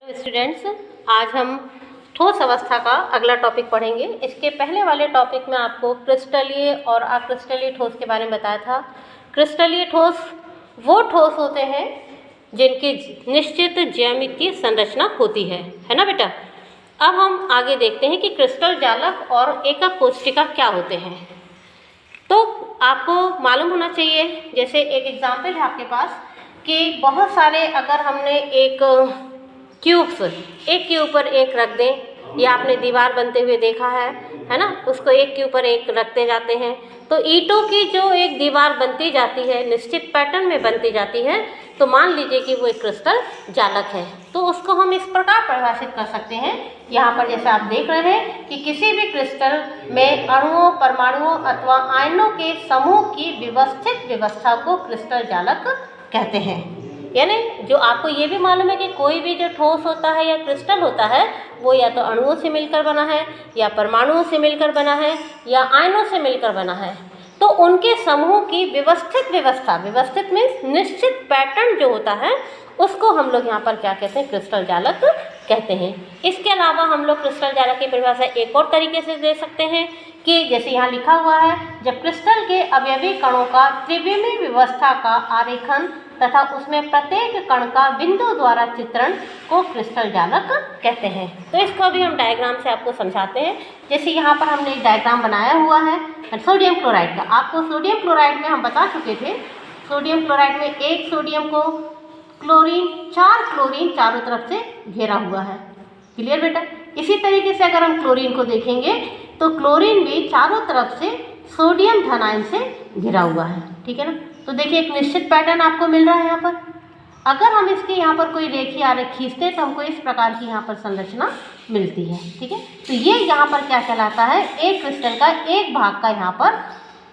Students, आज हम ठोस अवस्था का अगला टॉपिक पढ़ेंगे। इसके पहले वाले टॉपिक में आपको क्रिस्टलीय और अक्रिस्टलीय ठोस के बारे में बताया था। क्रिस्टलीय ठोस वो ठोस होते हैं जिनकी निश्चित ज्यामितीय संरचना होती है ना बेटा। अब हम आगे देखते हैं कि क्रिस्टल जालक और एकक कोशिका क्या होते हैं। तो आपको मालूम होना चाहिए, जैसे एक एग्जाम्पल है आपके पास कि बहुत सारे, अगर हमने एक क्यूब्स एक के ऊपर एक रख दें, या आपने दीवार बनते हुए देखा है ना, उसको एक के ऊपर एक रखते जाते हैं, तो ईंटों की जो एक दीवार बनती जाती है, निश्चित पैटर्न में बनती जाती है, तो मान लीजिए कि वो एक क्रिस्टल जालक है। तो उसको हम इस प्रकार परिभाषित कर सकते हैं। यहाँ पर जैसे आप देख रहे हैं कि किसी भी क्रिस्टल में अणुओं, परमाणुओं अथवा आयनों के समूह की व्यवस्थित व्यवस्था को क्रिस्टल जालक कहते हैं। यानी जो आपको ये भी मालूम है कि कोई भी जो ठोस होता है या क्रिस्टल होता है, वो या तो अणुओं से मिलकर बना है, या परमाणुओं से मिलकर बना है, या आयनों से मिलकर बना है। तो उनके समूह की व्यवस्थित व्यवस्था, व्यवस्थित मीन्स निश्चित पैटर्न जो होता है, उसको हम लोग यहाँ पर क्या कहते हैं, क्रिस्टल जालक कहते हैं। इसके अलावा हम लोग क्रिस्टल जालक की परिभाषा एक और तरीके से दे सकते हैं कि जैसे यहाँ लिखा हुआ है, जब क्रिस्टल के अवयवी कणों का त्रिविमीय व्यवस्था का आरेखन तथा उसमें प्रत्येक कण का बिंदु द्वारा चित्रण को क्रिस्टल जालक कहते हैं। तो इसको अभी हम डायग्राम से आपको समझाते हैं। जैसे यहाँ पर हमने एक डायग्राम बनाया हुआ है सोडियम क्लोराइड का। आपको सोडियम क्लोराइड में हम बता चुके थे, सोडियम क्लोराइड में एक सोडियम को क्लोरीन, 4 क्लोरीन चारों तरफ से घेरा हुआ है। क्लियर बेटा। इसी तरीके से अगर हम क्लोरीन को देखेंगे तो क्लोरीन भी चारों तरफ से सोडियम धनायन से घिरा हुआ है। ठीक है ना। तो देखिए एक निश्चित पैटर्न आपको मिल रहा है यहाँ पर। अगर हम इसके यहाँ पर कोई रेखी आरेख खींचते हैं तो हमको इस प्रकार की यहाँ पर संरचना मिलती है। ठीक है। तो ये यहाँ पर क्या कहलाता है, एक क्रिस्टल का एक भाग का यहाँ पर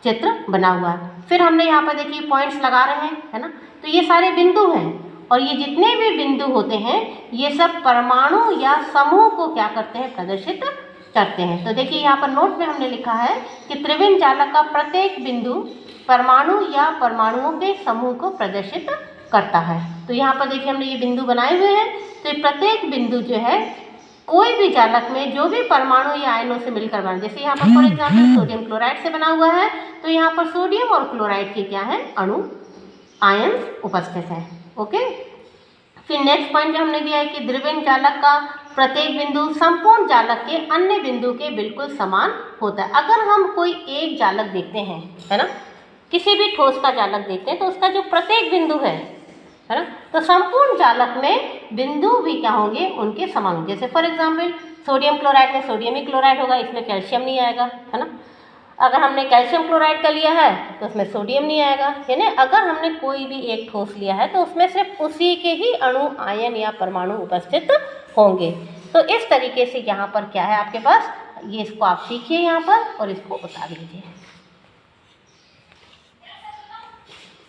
चित्र बना हुआ है। फिर हमने यहाँ पर देखिए पॉइंट्स लगा रहे हैं, है ना। तो ये सारे बिंदु हैं, और ये जितने भी बिंदु होते हैं ये सब परमाणु या समूह को क्या करते हैं, प्रदर्शित करते हैं। तो देखिए यहाँ पर नोट में हमने लिखा है कि त्रिविम जालक का प्रत्येक बिंदु परमाणु या परमाणुओं के समूह को प्रदर्शित करता है। तो यहाँ पर देखिए हमने ये बिंदु बनाए हुए हैं। तो ये प्रत्येक बिंदु जो है कोई भी जालक में जो भी परमाणु या आयनों से मिलकर बना, जैसे यहाँ पर फॉर एग्जाम्पल सोडियम क्लोराइड से बना हुआ है, तो यहाँ पर सोडियम और क्लोराइड के क्या है, अणु, आयन उपस्थित है। ओके। फिर नेक्स्ट पॉइंट जो हमने दिया है कि द्विविम जालक का प्रत्येक बिंदु संपूर्ण जालक के अन्य बिंदु के बिल्कुल समान होता है। अगर हम कोई एक जालक देखते हैं, है ना, किसी भी ठोस का जालक देखते हैं, तो उसका जो प्रत्येक बिंदु है ना, तो संपूर्ण जालक में बिंदु भी क्या होंगे, उनके समान होंगे। जैसे फॉर एग्जाम्पल सोडियम क्लोराइड में सोडियम ही क्लोराइड होगा, इसमें कैल्शियम नहीं आएगा, है ना। अगर हमने कैल्शियम क्लोराइड का लिया है तो उसमें सोडियम नहीं आएगा। यानी अगर हमने कोई भी एक ठोस लिया है तो उसमें सिर्फ उसी के ही अणु, आयन या परमाणु उपस्थित होंगे। तो इस तरीके से यहाँ पर क्या है आपके पास, ये इसको आप सीखिए यहाँ पर और इसको उतार लीजिए।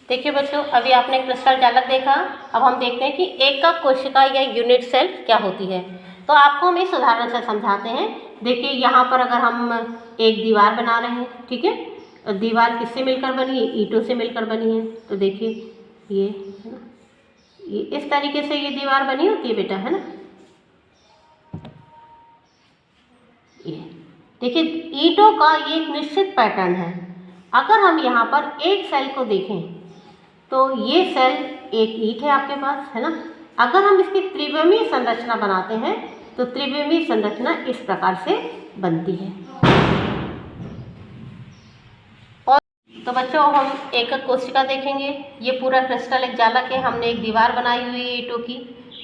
देखिए बच्चों, अभी आपने क्रिस्टल जालक देखा। अब हम देखते हैं कि एकक कोशिका या यूनिट सेल क्या होती है। तो आपको हम इस उदाहरण से समझाते हैं। देखिए यहाँ पर अगर हम एक दीवार बना रहे हैं, ठीक है, दीवार किससे मिलकर बनी है, ईंटों से मिलकर बनी है। तो देखिए ये है ना, ये इस तरीके से ये दीवार बनी होती है बेटा, है ना। ये देखिए ईंटों का ये एक निश्चित पैटर्न है। अगर हम यहाँ पर एक सेल को देखें तो ये सेल एक ईंट है आपके पास, है ना। अगर हम इसकी त्रिविमीय संरचना बनाते हैं तो त्रिविमीय संरचना इस प्रकार से बनती है। और तो बच्चों हम एकक कोशिका देखेंगे। ये पूरा क्रिस्टल एक जालक है। हमने एक दीवार बनाई हुई है ईंटों की,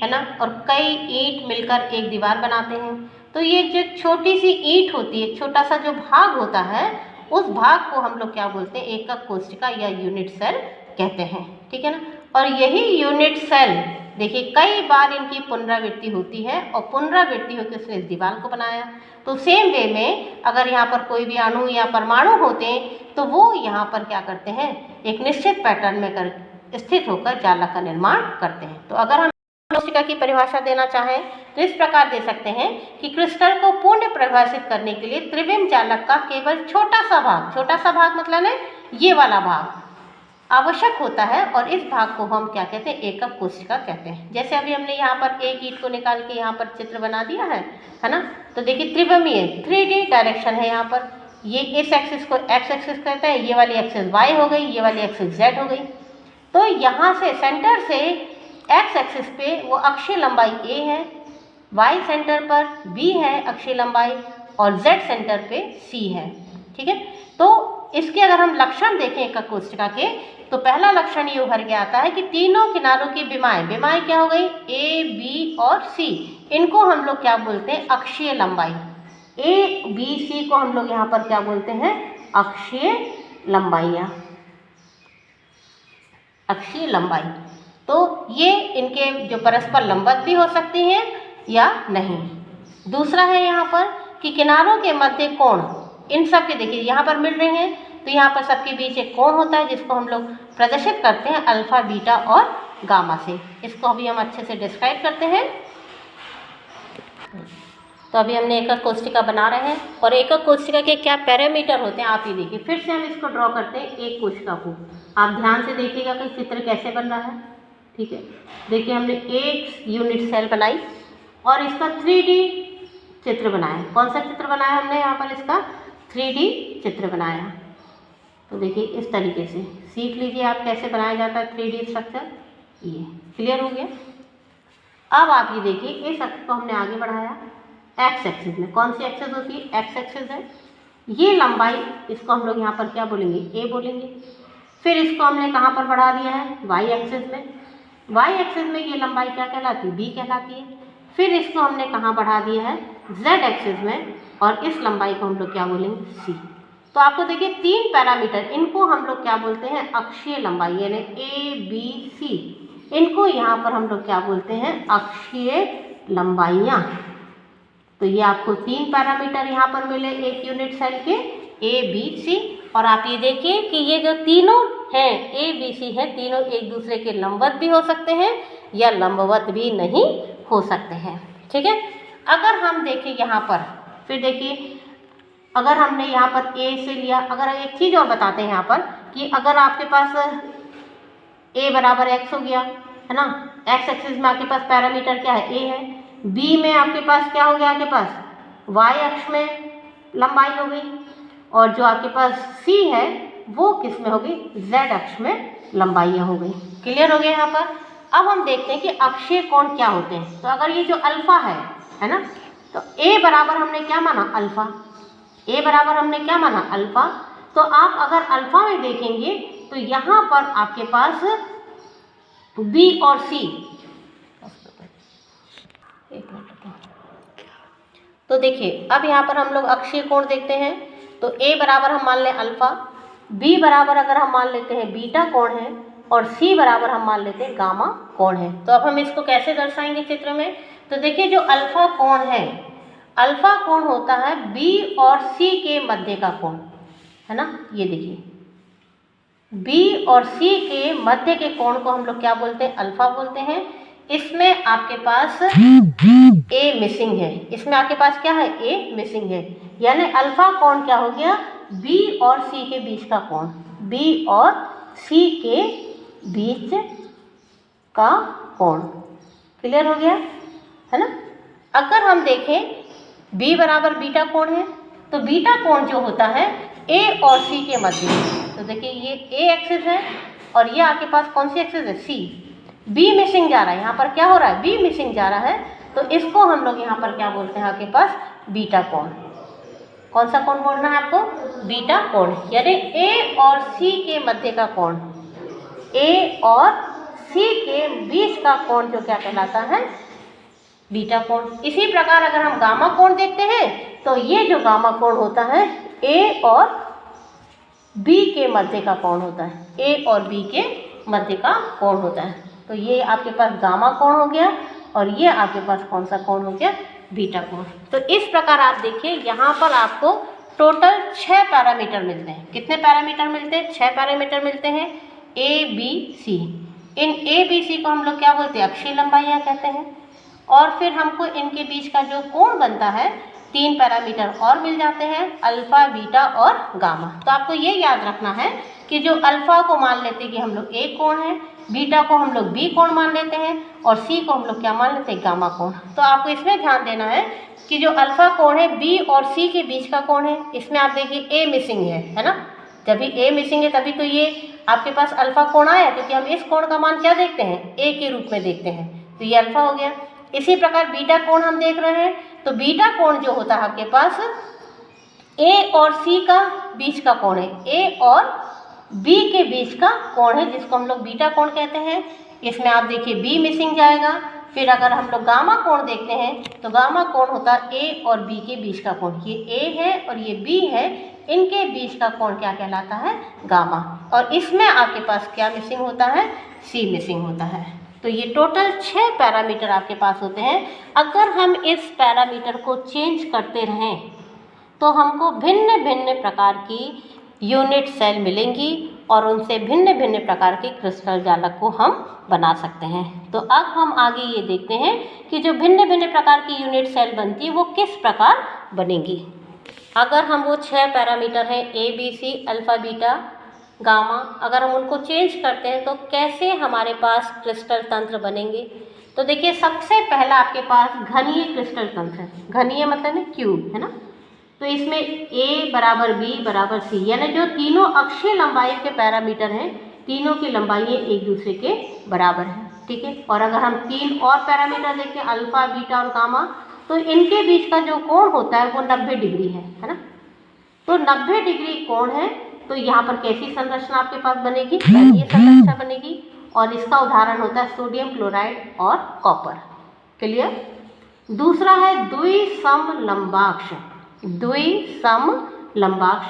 है ना, और कई ईंट मिलकर एक दीवार बनाते हैं। तो ये जो छोटी सी ईंट होती है, छोटा सा जो भाग होता है, उस भाग को हम लोग क्या बोलते हैं, एकक कोशिका या यूनिट सेल कहते हैं। ठीक है ना। और यही यूनिट सेल देखिए कई बार इनकी पुनरावृत्ति होती है, और पुनरावृत्ति होकर उसने इस दीवार को बनाया। तो सेम वे में अगर यहाँ पर कोई भी अणु या परमाणु होते हैं तो वो यहाँ पर क्या करते हैं, एक निश्चित पैटर्न में कर स्थित होकर जालक का निर्माण करते हैं। तो अगर हम कोशिका की परिभाषा देना चाहें तो इस प्रकार दे सकते हैं कि क्रिस्टल को पूर्ण परिभाषित करने के लिए त्रिविम जालक का केवल छोटा सा भाग मतलब है ये वाला भाग, आवश्यक होता है और इस भाग को हम क्या कहते हैं, एकक कोशिका कहते हैं। जैसे अभी हमने यहाँ पर एक ईंट को निकाल के यहाँ पर चित्र बना दिया है ना। तो देखिए त्रिभुमीय 3D डायरेक्शन है यहाँ पर, ये इस एक्सिस को एक्स एक्सिस कहते हैं, ये वाली एक्सिस वाई हो गई, ये वाली एक्सिस जेड हो गई। तो यहाँ से सेंटर से एक्स एक्सिस पे वो अक्षीय लंबाई ए है, वाई सेंटर पर बी है अक्षीय लंबाई और जेड सेंटर पे सी है। ठीक है, तो इसके अगर हम लक्षण देखें एकक कोशिका के, तो पहला लक्षण ये उभर के आता है कि तीनों किनारों की विमाएं क्या हो गई, ए बी और सी, इनको हम लोग क्या बोलते हैं, अक्षीय लंबाई। ए बी सी को हम लोग यहाँ पर क्या बोलते हैं, अक्षीय लंबाइयाँ, अक्षीय लंबाई। तो ये इनके जो परस्पर लंबवत भी हो सकती हैं या नहीं। दूसरा है यहाँ पर कि किनारों के मध्य कोण, इन सब के देखिए यहाँ पर मिल रहे हैं, तो यहाँ पर सबके बीच एक कोण होता है जिसको हम लोग प्रदर्शित करते हैं अल्फा, बीटा और गामा से। इसको अभी हम अच्छे से डिस्क्राइब करते हैं। तो अभी हमने एकक कोशिका बना रहे हैं और एकक कोशिका के क्या पैरामीटर होते हैं आप ही देखिए। फिर से हम इसको ड्रॉ करते हैं एक कोशिका को, आप ध्यान से देखिएगा कि चित्र कैसे बन रहा है। ठीक है, देखिए हमने एक यूनिट सेल बनाई और इसका 3D चित्र बनाया। कौन सा चित्र बनाया हमने यहाँ पर, इसका 3D चित्र बनाया। तो देखिए इस तरीके से सीख लीजिए आप कैसे बनाया जाता है 3D स्ट्रक्चर। ये क्लियर हो गया। अब आप ये देखिए इस अक्ष को हमने आगे बढ़ाया एक्स एक्सिस में। कौन सी एक्सिस होती है, एक्स एक्सिस है। ये लंबाई, इसको हम लोग यहाँ पर क्या बोलेंगे, ए बोलेंगे। फिर इसको हमने कहाँ पर बढ़ा दिया है, वाई एक्सिस में। वाई एक्सिस में ये लंबाई क्या कहलाती है, बी कहलाती है। फिर इसको हमने कहाँ बढ़ा दिया है, जेड एक्सिस में, और इस लंबाई को हम लोग क्या बोलेंगे, सी। तो आपको देखिए 3 पैरामीटर, इनको हम लोग क्या बोलते हैं, अक्षीय लंबाई, यानी ए बी सी, इनको यहाँ पर हम लोग क्या बोलते हैं, अक्षीय लंबाइयाँ। तो ये आपको 3 पैरामीटर यहाँ पर मिले एक यूनिट सेल के, ए बी सी। और आप ये देखिए कि ये जो तीनों हैं ए बी सी हैं, तीनों एक दूसरे के लंबवत भी हो सकते हैं या लंबवत भी नहीं हो सकते हैं। ठीक है, अगर हम देखें यहाँ पर, फिर देखिए अगर हमने यहाँ पर ए से लिया, अगर एक चीज़ और बताते हैं यहाँ पर कि अगर आपके पास ए बराबर एक्स हो गया है ना, एक्स एक्सिस में आपके पास पैरामीटर क्या है, ए है। बी में आपके पास क्या हो गया, आपके पास वाई अक्ष में लंबाई हो गई, और जो आपके पास सी है वो किस में होगी, जेड अक्ष में लंबाइयाँ हो गई। क्लियर हो गया यहाँ पर। अब हम देखते हैं कि अक्षीय कोण क्या होते हैं। तो अगर ये जो अल्फा है ना, तो ए बराबर हमने क्या माना, अल्फा। ए बराबर हमने क्या माना, अल्फा। तो आप अगर अल्फा में देखेंगे तो यहाँ पर आपके पास बी और सी, तो देखिए अब यहाँ पर हम लोग अक्षीय कोण देखते हैं। तो ए बराबर हम मान लें अल्फा, बी बराबर अगर हम मान लेते हैं बीटा कोण है, और सी बराबर हम मान लेते हैं गामा कोण है। तो अब हम इसको कैसे दर्शाएंगे चित्र में। तो देखिए जो अल्फा कोण है, अल्फा कोण होता है बी और सी के मध्य का कोण, है ना। ये देखिए बी और सी के मध्य के कोण को हम लोग क्या बोलते हैं, अल्फा बोलते हैं। इसमें आपके पास ए मिसिंग है, इसमें आपके पास क्या है, ए मिसिंग है, यानी अल्फा कोण क्या हो गया, बी और सी के बीच का कोण, बी और सी के बीच का कोण। क्लियर हो गया है ना। अगर हम देखें बी बराबर बीटा कोण है, तो बीटा कोण जो होता है ए और सी के मध्य। तो देखिए ये ए एक्सिस है और ये आपके पास कौन सी एक्सिस है, सी। बी मिसिंग जा रहा है, यहाँ पर क्या हो रहा है, बी मिसिंग जा रहा है, तो इसको हम लोग यहाँ पर क्या बोलते हैं, आपके पास बीटा कोण। कौन सा कोण बोलना है आपको, बीटा कोण, यानी ए और सी के मध्य का कोण, ए और सी के बीच का कोण जो क्या कहलाता है, बीटा कोण। इसी प्रकार अगर हम गामा कोण देखते हैं, तो ये जो गामा कोण होता है ए और बी के मध्य का कोण होता है, ए और बी के मध्य का कोण होता है। तो ये आपके पास गामा कोण हो गया और ये आपके पास कौन सा कोण हो गया, बीटा कोण। तो इस प्रकार आप देखिए यहाँ पर आपको टोटल 6 पैरामीटर मिलते हैं। कितने पैरामीटर मिलते हैं, 6 पैरामीटर मिलते हैं, A B C. In A B सी को हम लोग क्या बोलते हैं, अक्षीय लंबाइयाँ कहते हैं। और फिर हमको इनके बीच का जो कोण बनता है 3 पैरामीटर और मिल जाते हैं, अल्फा, बीटा और गामा। तो आपको ये याद रखना है कि जो अल्फ़ा को मान लेते हैं कि हम लोग ए कोण है, बीटा को हम लोग बी कोण मान लेते हैं और सी को हम लोग क्या मान लेते हैं, गामा कोण। तो आपको इसमें ध्यान देना है कि जो अल्फ़ा कोण है बी और सी के बीच का कोण है, इसमें आप देखिए ए मिसिंग है ना। जब भी ए मिसिंग है तभी तो ये आपके पास अल्फ़ा कोण आया, क्योंकि हम इस कोण का मान क्या देखते हैं, ए के रूप में देखते हैं, तो ये अल्फ़ा हो गया। इसी प्रकार बीटा कोण हम देख रहे हैं, तो बीटा कोण जो होता है आपके पास ए और सी का बीच का कोण है, ए और बी के बीच का कोण है, जिसको हम लोग बीटा कोण कहते हैं। इसमें आप देखिए बी मिसिंग जाएगा। फिर अगर हम लोग गामा कोण देखते हैं तो गामा कोण होता है ए और बी के बीच का कोण। ये ए है और ये बी है, इनके बीच का कोण क्या कहलाता है, गामा। और इसमें आपके पास क्या मिसिंग होता है, सी मिसिंग होता है। तो ये टोटल 6 पैरामीटर आपके पास होते हैं। अगर हम इस पैरामीटर को चेंज करते रहें तो हमको भिन्न भिन्न प्रकार की यूनिट सेल मिलेंगी और उनसे भिन्न भिन्न प्रकार के क्रिस्टल जालक को हम बना सकते हैं। तो अब हम आगे ये देखते हैं कि जो भिन्न भिन्न प्रकार की यूनिट सेल बनती है वो किस प्रकार बनेंगी। अगर हम वो 6 पैरामीटर हैं A B C alpha beta gamma, अगर हम उनको चेंज करते हैं तो कैसे हमारे पास क्रिस्टल तंत्र बनेंगे। तो देखिए सबसे पहला आपके पास घनीय क्रिस्टल तंत्र है। घनीय मतलब है क्यूब, है ना। तो इसमें ए बराबर बी बराबर सी, यानी जो तीनों अक्षीय लंबाई के पैरामीटर हैं, तीनों की लंबाई एक दूसरे के बराबर है, ठीक है। और अगर हम 3 और पैरामीटर देखें अल्फ़ा बीटा और गामा, तो इनके बीच का जो कोण होता है वो 90 डिग्री है ना। तो 90 डिग्री कोण है, तो यहाँ पर कैसी संरचना आपके पास बनेगी, ये संरचना बनेगी। और इसका उदाहरण होता है सोडियम क्लोराइड और कॉपर। क्लियर। दूसरा है द्विसम लंबाक्ष। द्विसम लंबाक्ष,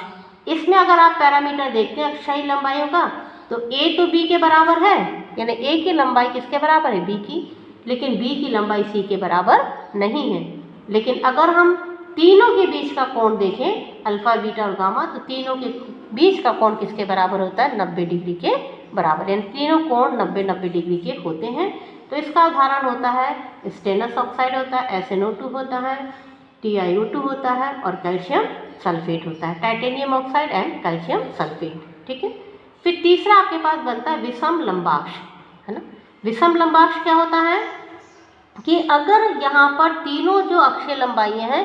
इसमें अगर आप पैरामीटर देखते हैं अक्षीय लंबाइयों का, तो ए तो बी के बराबर है, यानी ए की लंबाई किसके बराबर है, बी की, लेकिन बी की लंबाई सी के बराबर नहीं है। लेकिन अगर हम तीनों के बीच का कोण देखें अल्फ़ा बीटा और गामा, तो तीनों के बीच का कोण किसके बराबर होता है, 90 डिग्री के बराबर, यानी तीनों कोण 90-90 डिग्री के होते हैं। तो इसका उदाहरण होता है स्टेनस ऑक्साइड होता है, SnO2 होता है, TiO2 होता है और कैल्शियम सल्फेट होता है, titanium oxide and calcium sulphate, ठीक है। फिर तीसरा आपके पास बनता है विषम लंबाक्ष, है ना। विषम लंबाक्ष क्या होता है कि अगर यहाँ पर तीनों जो अक्षीय लंबाइयाँ हैं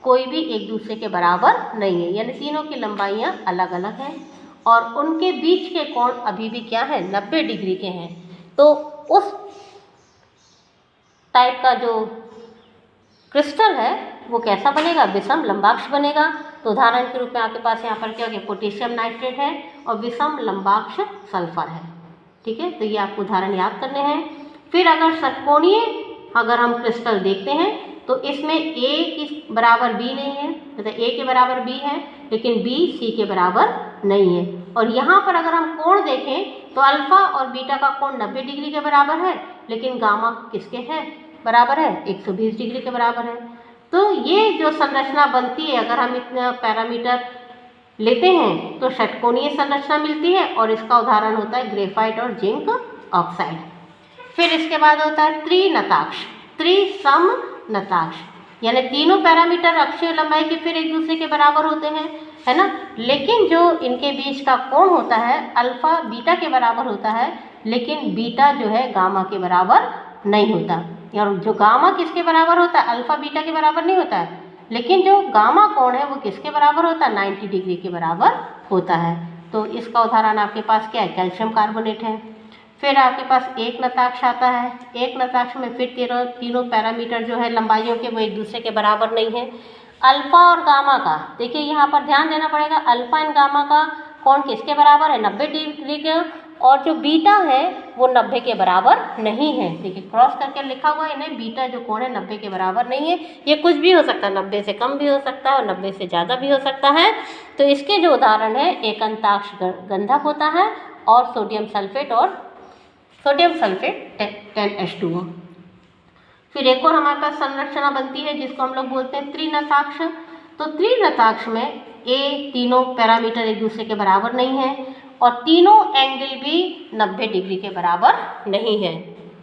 कोई भी एक दूसरे के बराबर नहीं है, यानी तीनों की लंबाइयाँ अलग अलग हैं और उनके बीच के कोण अभी भी क्या है, 90 डिग्री के हैं, तो उस टाइप का जो क्रिस्टल है वो कैसा बनेगा, विषम लंबाक्ष बनेगा। तो उदाहरण के रूप में आपके पास यहाँ पर क्या हो गया, पोटेशियम नाइट्रेट है और विषम लंबाक्ष सल्फर है, ठीक है। तो ये आपको उदाहरण याद करने हैं। फिर अगर षटकोणीय अगर हम क्रिस्टल देखते हैं तो इसमें ए की बराबर बी नहीं है, मतलब ए के बराबर बी है लेकिन बी सी के बराबर नहीं है। और यहाँ पर अगर हम कोण देखें तो अल्फ़ा और बीटा का कोण 90 डिग्री के बराबर है, लेकिन गामा किसके है बराबर है, 120 डिग्री के बराबर है। तो ये जो संरचना बनती है अगर हम इतना पैरामीटर लेते हैं तो षटकोणीय संरचना मिलती है और इसका उदाहरण होता है ग्रेफाइट और जिंक ऑक्साइड। फिर इसके बाद होता है त्रिनताक्ष, त्रिसम नताक्ष, यानी तीनों पैरामीटर अक्षीय लंबाई के फिर एक दूसरे के बराबर होते हैं, है ना। लेकिन जो इनके बीच का कोण होता है अल्फ़ा बीटा के बराबर होता है, लेकिन बीटा जो है गामा के बराबर नहीं होता। और जो गामा किसके बराबर होता है, अल्फ़ा बीटा के बराबर नहीं होता है, लेकिन जो गामा कोण है वो किसके बराबर होता है, 90 डिग्री के बराबर होता है। तो इसका उदाहरण आपके पास क्या है, कैल्शियम कार्बोनेट है। फिर आपके पास एक नताक्ष आता है। एक नताक्ष में फिर तीनों पैरामीटर जो है लंबाइयों के वो एक दूसरे के बराबर नहीं है। अल्फ़ा और गामा का देखिए यहाँ पर ध्यान देना पड़ेगा, अल्फ़ा एंड गामा का कोण किसके बराबर है, 90 डिग्री के, और जो बीटा है वो 90 के बराबर नहीं है। देखिए क्रॉस करके लिखा हुआ है इन्हें, बीटा जो कोण है 90 के बराबर नहीं है। ये कुछ भी हो सकता है, 90 से कम भी हो सकता है और 90 से ज़्यादा भी हो सकता है। तो इसके जो उदाहरण है एकंताक्ष गंधक होता है और सोडियम सल्फेट 10H2O। फिर एक और हमारे पास संरचना बनती है जिसको हम लोग बोलते हैं त्रिनताक्ष। तो त्रिनताक्ष में ए तीनों पैरामीटर एक दूसरे के बराबर नहीं है और तीनों एंगल भी 90 डिग्री के बराबर नहीं है,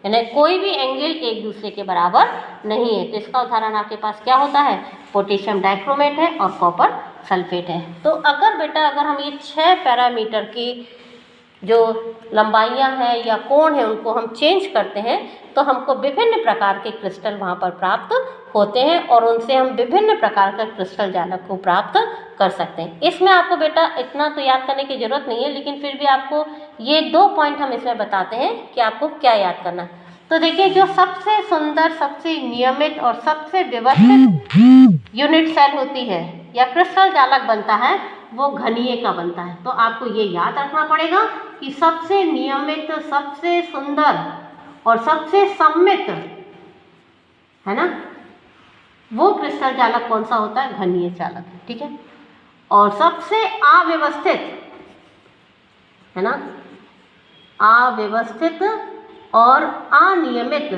यानी कोई भी एंगल एक दूसरे के बराबर नहीं है। तो इसका उदाहरण आपके पास क्या होता है, पोटेशियम डाइक्रोमेट है और कॉपर सल्फेट है। तो अगर बेटा अगर हम ये 6 पैरामीटर की जो लंबाइयाँ हैं या कोण है उनको हम चेंज करते हैं तो हमको विभिन्न प्रकार के क्रिस्टल वहाँ पर प्राप्त होते हैं और उनसे हम विभिन्न प्रकार का क्रिस्टल जालक को प्राप्त कर सकते हैं। इसमें आपको बेटा इतना तो याद करने की ज़रूरत नहीं है, लेकिन फिर भी आपको ये 2 पॉइंट हम इसमें बताते हैं कि आपको क्या याद करना है। तो देखिए, जो सबसे सुंदर, सबसे नियमित और सबसे व्यवस्थित यूनिट सेल होती है या क्रिस्टल जालक बनता है वो घनीय का बनता है। तो आपको ये याद रखना पड़ेगा कि सबसे नियमित, सबसे सुंदर और सबसे सममित, है ना, वो क्रिस्टल जालक कौन सा होता है? घनीय जालक, ठीक है। और सबसे अव्यवस्थित, है ना, अव्यवस्थित और अनियमित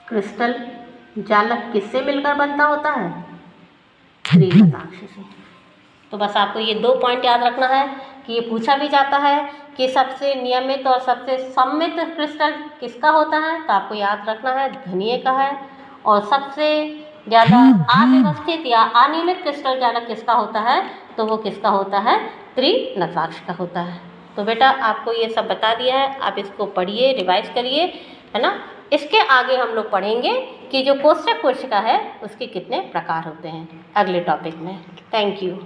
क्रिस्टल जालक किससे मिलकर बनता होता है? त्रिघातांश से। तो बस आपको ये 2 पॉइंट याद रखना है कि ये पूछा भी जाता है कि सबसे नियमित और सबसे सममित क्रिस्टल किसका होता है, तो आपको याद रखना है घनीय का है। और सबसे ज़्यादा अव्यवस्थित या अनियमित क्रिस्टल जालक किसका होता है, तो वो किसका होता है? त्रिनक्षाक्ष का होता है। तो बेटा आपको ये सब बता दिया है, आप इसको पढ़िए, रिवाइज करिए, है ना। इसके आगे हम लोग पढ़ेंगे कि जो कोष्ठक कोशिका है उसके कितने प्रकार होते हैं अगले टॉपिक में। Thank you.